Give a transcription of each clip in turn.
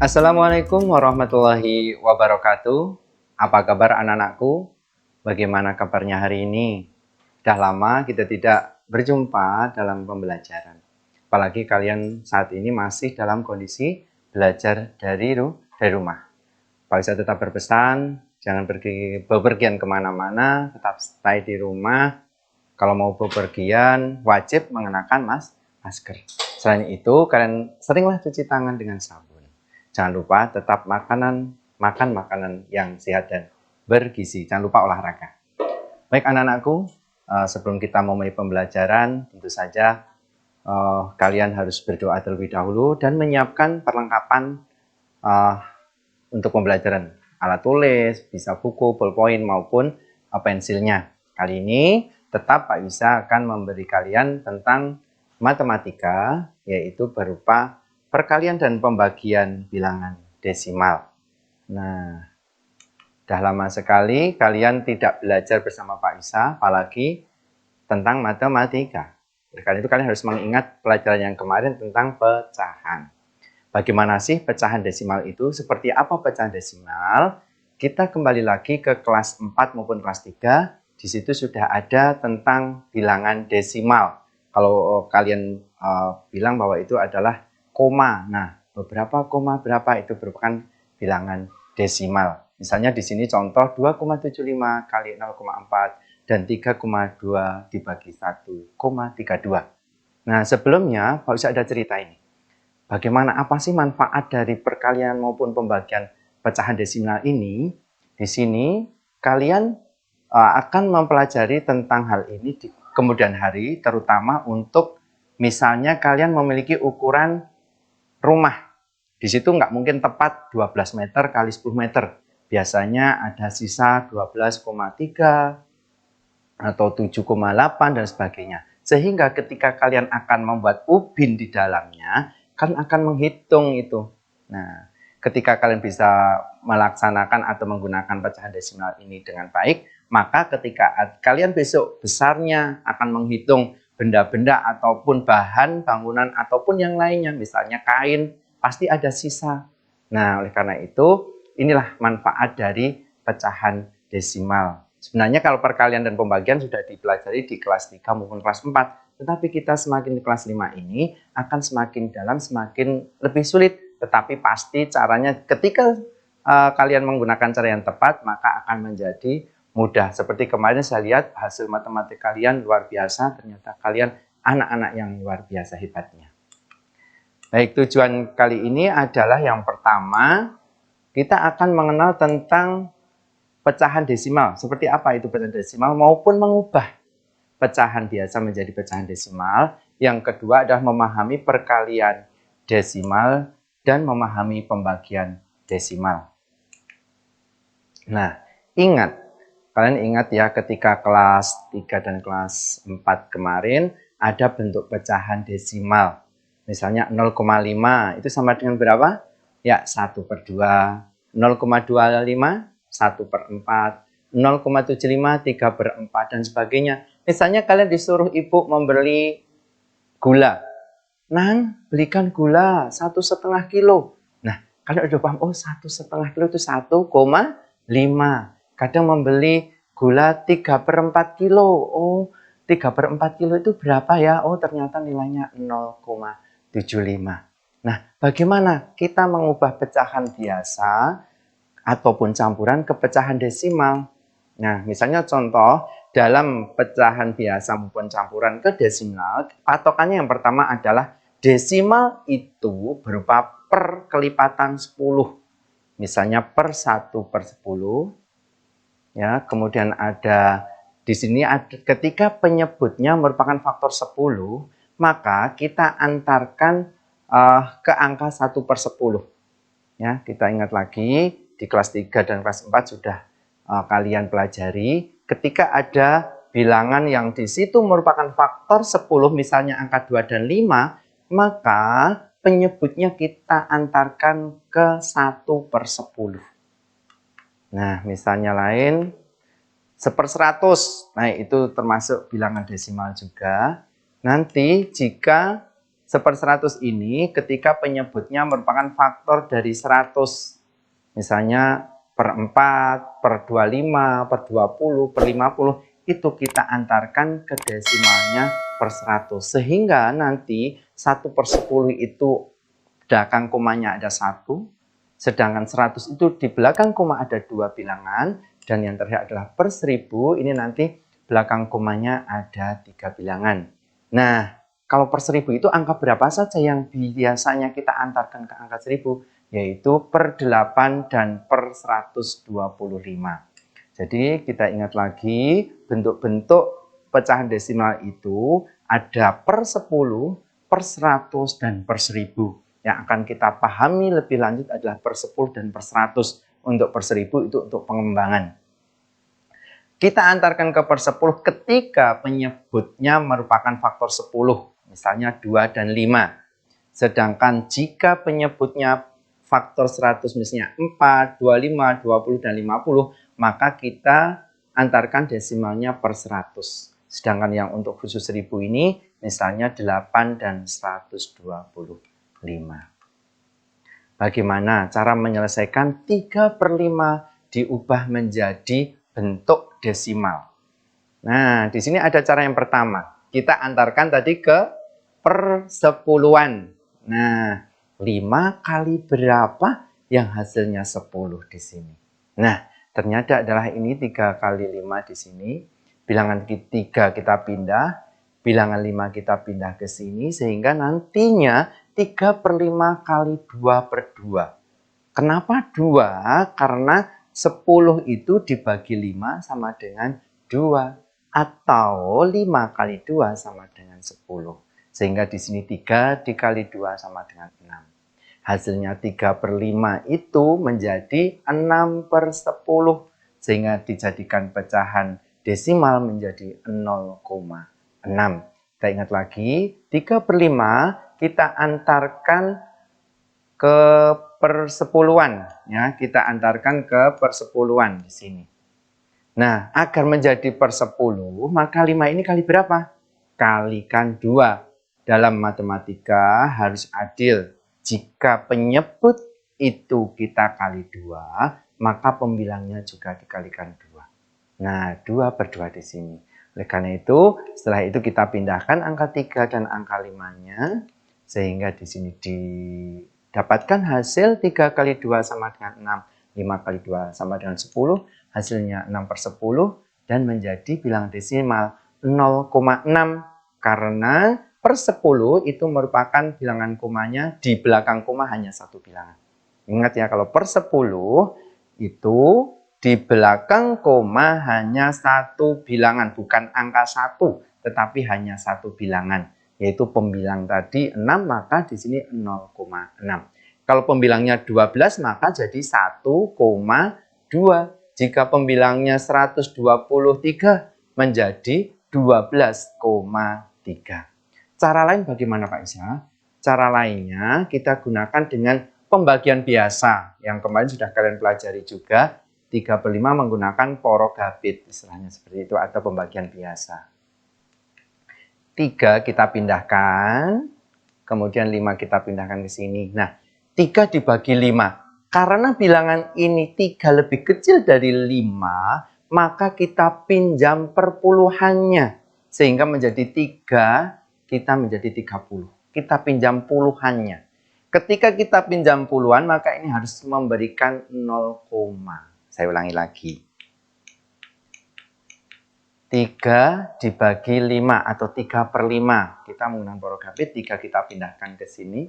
Assalamualaikum warahmatullahi wabarakatuh. Apa kabar anak-anakku? Bagaimana kabarnya hari ini? Sudah lama kita tidak berjumpa dalam pembelajaran. Apalagi kalian saat ini masih dalam kondisi belajar dari rumah. Pak Isa tetap berpesan, jangan pergi bepergian kemana-mana, tetap stay di rumah. Kalau mau bepergian, wajib mengenakan masker. Selain itu, kalian seringlah cuci tangan dengan sabun. Jangan lupa tetap makan makanan yang sehat dan bergizi. Jangan lupa olahraga. Baik anak-anakku, sebelum kita memulai pembelajaran, tentu saja kalian harus berdoa terlebih dahulu dan menyiapkan perlengkapan untuk pembelajaran. Alat tulis, bisa buku, ballpoint maupun pensilnya. Kali ini tetap Pak Isa akan memberi kalian tentang matematika, yaitu berupa perkalian dan pembagian bilangan desimal. Nah, sudah lama sekali kalian tidak belajar bersama Pak Isa, apalagi tentang matematika. Oleh karena itu kalian harus mengingat pelajaran yang kemarin tentang pecahan. Bagaimana sih pecahan desimal itu? Seperti apa pecahan desimal? Kita kembali lagi ke kelas 4 maupun kelas 3. Di situ sudah ada tentang bilangan desimal. Kalau kalian bilang bahwa itu adalah koma. Nah, beberapa koma berapa itu merupakan bilangan desimal. Misalnya di sini contoh 2,75 kali 0,4 dan 3,2 dibagi 1,32. Nah, sebelumnya Pak Ustaz ada cerita ini. Bagaimana apa sih manfaat dari perkalian maupun pembagian pecahan desimal ini? Di sini kalian akan mempelajari tentang hal ini di kemudian hari, terutama untuk misalnya kalian memiliki ukuran rumah. Di situ nggak mungkin tepat 12 meter kali 10 meter. Biasanya ada sisa 12,3 atau 7,8 dan sebagainya. Sehingga ketika kalian akan membuat ubin di dalamnya, kan akan menghitung itu. Nah, ketika kalian bisa melaksanakan atau menggunakan pecahan desimal ini dengan baik, maka ketika kalian besok besarnya akan menghitung benda-benda ataupun bahan bangunan ataupun yang lainnya, misalnya kain, pasti ada sisa. Nah, oleh karena itu, inilah manfaat dari pecahan desimal. Sebenarnya kalau perkalian dan pembagian sudah dipelajari di kelas 3 maupun kelas 4, tetapi kita semakin di kelas 5 ini akan semakin dalam, semakin lebih sulit. Tetapi pasti caranya ketika kalian menggunakan cara yang tepat, maka akan menjadi mudah. Seperti kemarin saya lihat hasil matematika kalian luar biasa, ternyata kalian anak-anak yang luar biasa hebatnya. Baik, tujuan kali ini adalah yang pertama, kita akan mengenal tentang pecahan desimal. Seperti apa itu pecahan desimal maupun mengubah pecahan biasa menjadi pecahan desimal. Yang kedua adalah memahami perkalian desimal dan memahami pembagian desimal. Nah, kalian ingat ya ketika kelas 3 dan kelas 4 kemarin ada bentuk pecahan desimal. Misalnya 0,5 itu sama dengan berapa? Ya, 1/2. 0,25, 1/4. 0,75, 3/4 dan sebagainya. Misalnya kalian disuruh ibu membeli gula. Nang, belikan gula 1,5 kilo. Nah, kalian udah paham, oh 1,5 kilo itu 1,5. Kadang membeli gula 3/4 kilo. Oh, 3/4 kilo itu berapa ya? Oh, ternyata nilainya 0,75. Nah, bagaimana kita mengubah pecahan biasa ataupun campuran ke pecahan desimal? Nah, misalnya contoh, dalam pecahan biasa maupun campuran ke desimal, patokannya yang pertama adalah desimal itu berupa per kelipatan 10. Misalnya per 1/10. Ya, kemudian ada di sini ketika penyebutnya merupakan faktor 10, maka kita antarkan ke angka 1/10. Ya, kita ingat lagi di kelas 3 dan kelas 4 sudah kalian pelajari, ketika ada bilangan yang di situ merupakan faktor 10, misalnya angka 2 dan 5, maka penyebutnya kita antarkan ke 1/10. Nah, misalnya lain 1/100. Nah, itu termasuk bilangan desimal juga. Nanti jika 1/100 ini ketika penyebutnya merupakan faktor dari 100. Misalnya per 4, per 25, per 20, per 50, itu kita antarkan ke desimalnya per 100. Sehingga nanti 1/10 itu belakang komanya ada 1, sedangkan 100 itu di belakang koma ada 2 bilangan, dan yang terakhir adalah per 1000, ini nanti belakang komanya ada 3 bilangan. Nah, kalau per 1000 itu angka berapa saja yang biasanya kita antarkan ke angka 1000? Yaitu per 8 dan per 125. Jadi kita ingat lagi bentuk-bentuk pecahan desimal itu ada per 10, per 100, dan per 1000. Yang akan kita pahami lebih lanjut adalah per 10 dan per 100. Untuk per 1000 itu untuk pengembangan. Kita antarkan ke per 10 ketika penyebutnya merupakan faktor 10. Misalnya 2 dan 5. Sedangkan jika penyebutnya faktor 100 misalnya 4, 25, 20, dan 50, maka kita antarkan desimalnya per 100. Sedangkan yang untuk khusus 1000 ini misalnya 8 dan 125. Bagaimana cara menyelesaikan 3/5 diubah menjadi bentuk desimal? Nah, di sini ada cara yang pertama. Kita antarkan tadi ke per 10-an. Nah, 5 kali berapa yang hasilnya 10 di sini? Nah, ternyata adalah ini 3 kali 5 di sini. Bilangan 3 kita pindah, bilangan 5 kita pindah ke sini, sehingga nantinya 3/5 kali 2/2. Kenapa 2? Karena 10 itu dibagi 5 sama dengan 2. Atau 5 kali 2 sama dengan 10. Sehingga di sini 3 dikali 2 sama dengan 6. Hasilnya 3/5 itu menjadi 6/10. Sehingga dijadikan pecahan desimal menjadi 0,6. Kita ingat lagi, 3/5 kita antarkan ke per 10-an. Ya, kita antarkan ke per 10-an di sini. Nah, agar menjadi per 10, maka 5 ini kali berapa? Kalikan 2. Dalam matematika harus adil. Jika penyebut itu kita kali 2, maka pembilangnya juga dikalikan 2. Nah, 2/2 di sini. Oleh karena itu, setelah itu kita pindahkan angka 3 dan angka 5-nya, sehingga di sini didapatkan hasil 3 kali 2 sama dengan 6. 5 kali 2 sama dengan 10, hasilnya 6/10, dan menjadi bilangan desimal 0,6. Karena per 10 itu merupakan bilangan komanya, di belakang koma hanya 1 bilangan. Ingat ya, kalau per 10 itu di belakang koma hanya 1 bilangan, bukan angka 1, tetapi hanya 1 bilangan, yaitu pembilang tadi 6, maka di sini 0,6. Kalau pembilangnya 12, maka jadi 1,2. Jika pembilangnya 123, menjadi 12,3. Cara lain bagaimana Pak Isa? Cara lainnya kita gunakan dengan pembagian biasa, yang kemarin sudah kalian pelajari juga. 3/5 menggunakan porogabit, istilahnya seperti itu, atau pembagian biasa. 3 kita pindahkan, kemudian 5 kita pindahkan ke sini. Nah, 3 dibagi 5. Karena bilangan ini 3 lebih kecil dari 5, maka kita pinjam perpuluhannya. Sehingga menjadi 3, kita menjadi 30. Kita pinjam puluhannya. Ketika kita pinjam puluhan, maka ini harus memberikan 0, saya ulangi lagi. 3 dibagi 5 atau 3/5. Kita menggunakan porogabit, 3 kita pindahkan ke sini.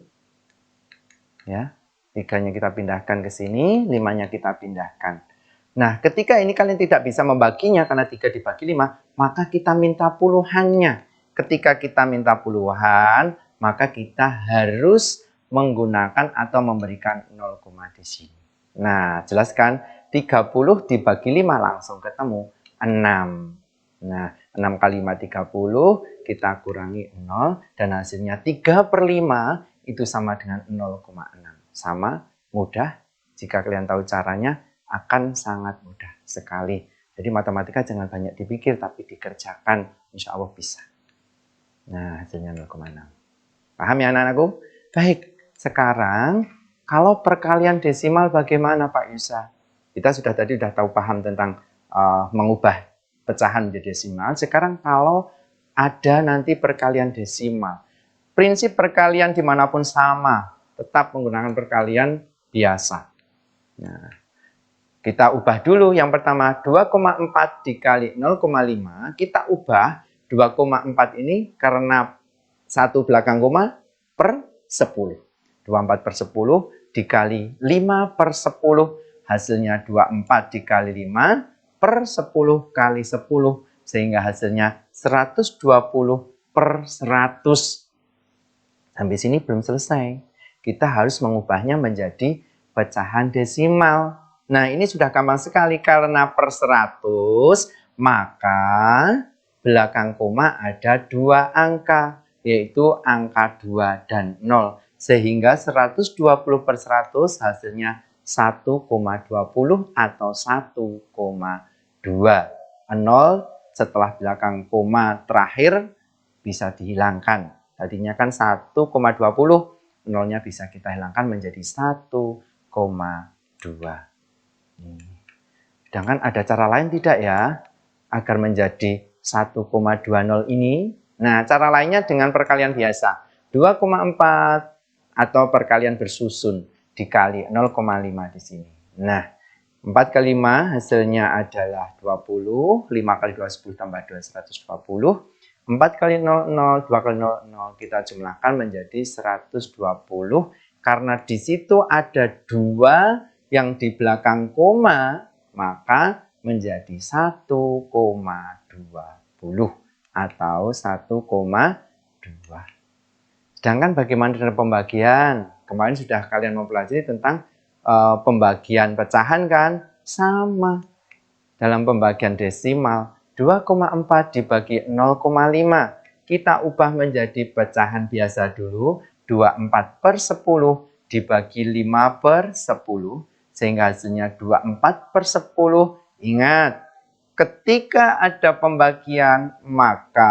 Ya, 3-nya kita pindahkan ke sini, 5-nya kita pindahkan. Nah, ketika ini kalian tidak bisa membaginya karena 3 dibagi 5, maka kita minta puluhannya. Ketika kita minta puluhan, maka kita harus menggunakan atau memberikan 0, di sini. Nah, jelaskan 30 dibagi 5 langsung ketemu 6. Nah, 6 kali 5 30, kita kurangi 0, dan hasilnya 3/5 itu sama dengan 0,6. Sama mudah, jika kalian tahu caranya akan sangat mudah sekali. Jadi matematika jangan banyak dipikir, tapi dikerjakan, insya Allah bisa. Nah, hasilnya 0,6. Paham ya anak-anakku? Baik, sekarang kalau perkalian desimal bagaimana Pak Yusa? Kita tadi sudah tahu paham tentang mengubah pecahan menjadi desimal. Sekarang kalau ada nanti perkalian desimal. Prinsip perkalian dimanapun sama, tetap menggunakan perkalian biasa. Nah, kita ubah dulu yang pertama 2,4 dikali 0,5. Kita ubah 2,4 ini karena satu belakang koma per 10. 24 per 10 dikali 5 per 10. Hasilnya 24 dikali 5 per 10 kali 10. Sehingga hasilnya 120 per 100. Sampai sini belum selesai. Kita harus mengubahnya menjadi pecahan desimal. Nah, ini sudah gampang sekali karena per 100, maka belakang koma ada dua angka, yaitu angka 2 dan 0. Sehingga 120 per 100 hasilnya 1,20 atau 1,2. 0 setelah belakang koma terakhir bisa dihilangkan. Tadinya kan 1,20, nolnya bisa kita hilangkan menjadi 1,2. Sedangkan ada cara lain tidak ya? Agar menjadi 1,20 ini. Nah, cara lainnya dengan perkalian biasa. 2,4 atau perkalian bersusun dikali 0,5 di sini. Nah, 4 kali 5 hasilnya adalah 20. 5 kali 2, 10 tambah 2, 120. 4 kali 0, 0, 2 kali 0, 0. Kita jumlahkan menjadi 120. Karena di situ ada 2 yang di belakang koma, maka menjadi 1,20 atau 1,2. Sedangkan bagaimana dengan pembagian? Kemarin sudah kalian mempelajari tentang pembagian pecahan kan? Sama. Dalam pembagian desimal, 2,4 dibagi 0,5. Kita ubah menjadi pecahan biasa dulu. 24 per 10 dibagi 5 per 10. Sehingga hasilnya 24 per 10. Ingat, ketika ada pembagian, maka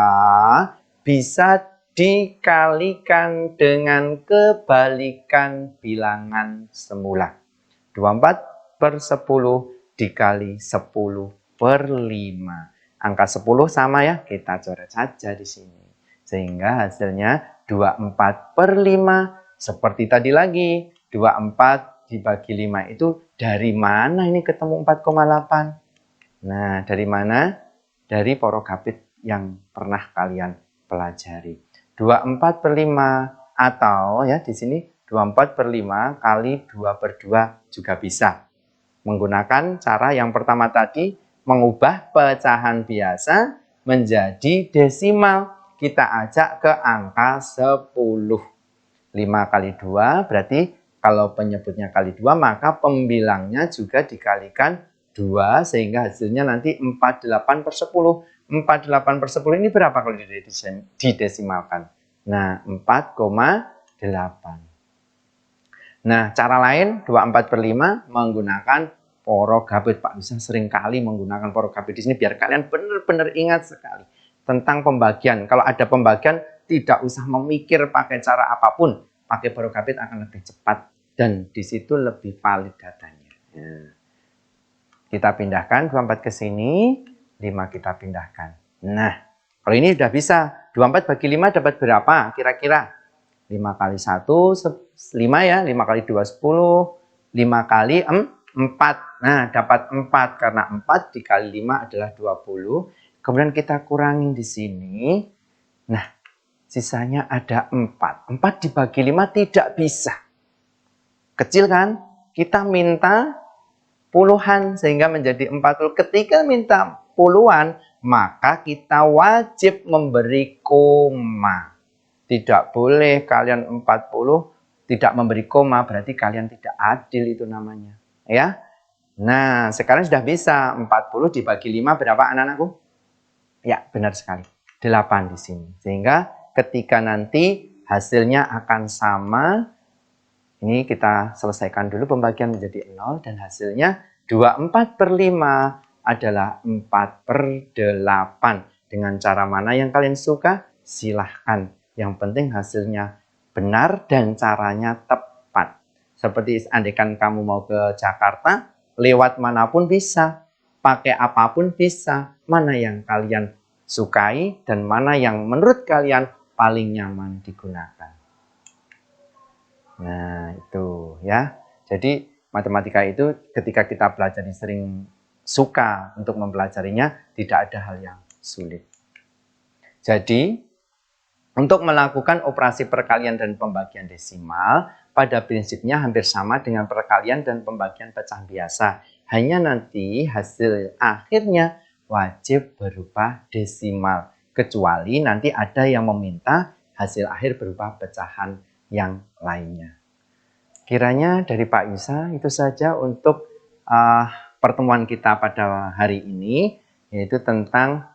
bisa dikalikan dengan kebalikan bilangan semula. 24 per 10 dikali 10 per 5. Angka 10 sama ya, kita coret saja di sini. Sehingga hasilnya 24 per 5. Seperti tadi lagi, 24 dibagi 5 itu dari mana ini ketemu 4,8? Nah, dari mana? Dari porogapit yang pernah kalian pelajari. 24 per 5 atau ya di sini 24 per 5 kali 2 per 2 juga bisa. Menggunakan cara yang pertama tadi, mengubah pecahan biasa menjadi desimal. Kita ajak ke angka 10. 5 kali 2 berarti kalau penyebutnya kali 2, maka pembilangnya juga dikalikan 2 sehingga hasilnya nanti 48 per 10. 48 per 10 ini berapa kalau didesimalkan? Nah, 4,8. Nah, cara lain 24 per 5 menggunakan porogapit. Pak Yusa sering kali menggunakan porogapit di sini biar kalian benar-benar ingat sekali tentang pembagian. Kalau ada pembagian, tidak usah memikir pakai cara apapun. Pakai porogapit akan lebih cepat dan di situ lebih valid datanya. Nah, kita pindahkan 24 ke sini, 5 kita pindahkan. Nah, kalau ini sudah bisa. 24 bagi 5 dapat berapa kira-kira? 5 kali 1, 5 ya. 5 kali 2, 10. 5 kali 4. Nah, dapat 4. Karena 4 dikali 5 adalah 20. Kemudian kita kurangin di sini. Nah, sisanya ada 4. 4 dibagi 5 tidak bisa. Kecil kan? Kita minta puluhan sehingga menjadi 40. Ketika minta puluhan, maka kita wajib memberi koma. Tidak boleh kalian 40 tidak memberi koma, berarti kalian tidak adil itu namanya. Ya. Nah, sekarang sudah bisa 40 dibagi 5 berapa anak-anakku? Ya, benar sekali. 8 di sini. Sehingga ketika nanti hasilnya akan sama, ini kita selesaikan dulu pembagian menjadi 0 dan hasilnya 24 per 5 adalah 4 per 8. Dengan cara mana yang kalian suka? Silahkan. Yang penting hasilnya benar dan caranya tepat. Seperti andaikan kamu mau ke Jakarta, lewat manapun bisa, pakai apapun bisa. Mana yang kalian sukai dan mana yang menurut kalian paling nyaman digunakan. Nah, itu ya. Jadi matematika itu ketika kita pelajari sering suka untuk mempelajarinya, tidak ada hal yang sulit. Jadi, untuk melakukan operasi perkalian dan pembagian desimal, pada prinsipnya hampir sama dengan perkalian dan pembagian pecah biasa. Hanya nanti hasil akhirnya wajib berupa desimal. Kecuali nanti ada yang meminta hasil akhir berupa pecahan yang lainnya. Kiranya dari Pak Yusa itu saja untuk pertemuan kita pada hari ini, yaitu tentang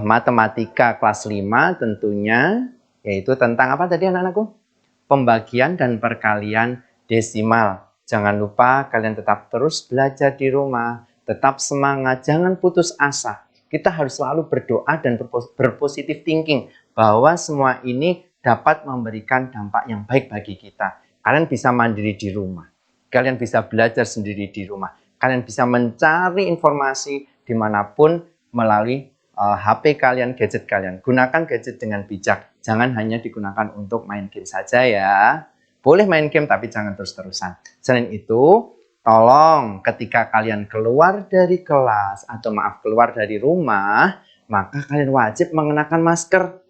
matematika kelas 5 tentunya, yaitu tentang apa tadi anak-anakku? Pembagian dan perkalian desimal. Jangan lupa kalian tetap terus belajar di rumah, tetap semangat, jangan putus asa. Kita harus selalu berdoa dan berpositif thinking bahwa semua ini dapat memberikan dampak yang baik bagi kita. Kalian bisa mandiri di rumah, kalian bisa belajar sendiri di rumah, kalian bisa mencari informasi dimanapun melalui HP kalian, gadget kalian. Gunakan gadget dengan bijak. Jangan hanya digunakan untuk main game saja ya. Boleh main game tapi jangan terus-terusan. Selain itu, tolong ketika kalian keluar dari kelas atau keluar dari rumah, maka kalian wajib mengenakan masker.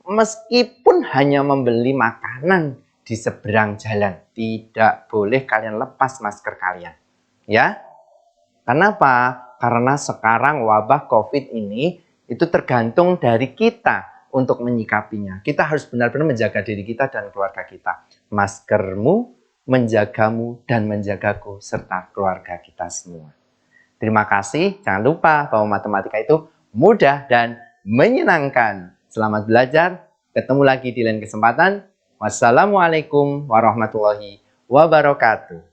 Meskipun hanya membeli makanan di seberang jalan, tidak boleh kalian lepas masker kalian. Ya. Kenapa? Karena sekarang wabah COVID ini itu tergantung dari kita untuk menyikapinya. Kita harus benar-benar menjaga diri kita dan keluarga kita. Maskermu menjagamu dan menjagaku serta keluarga kita semua. Terima kasih. Jangan lupa bahwa matematika itu mudah dan menyenangkan. Selamat belajar. Ketemu lagi di lain kesempatan. Wassalamualaikum warahmatullahi wabarakatuh.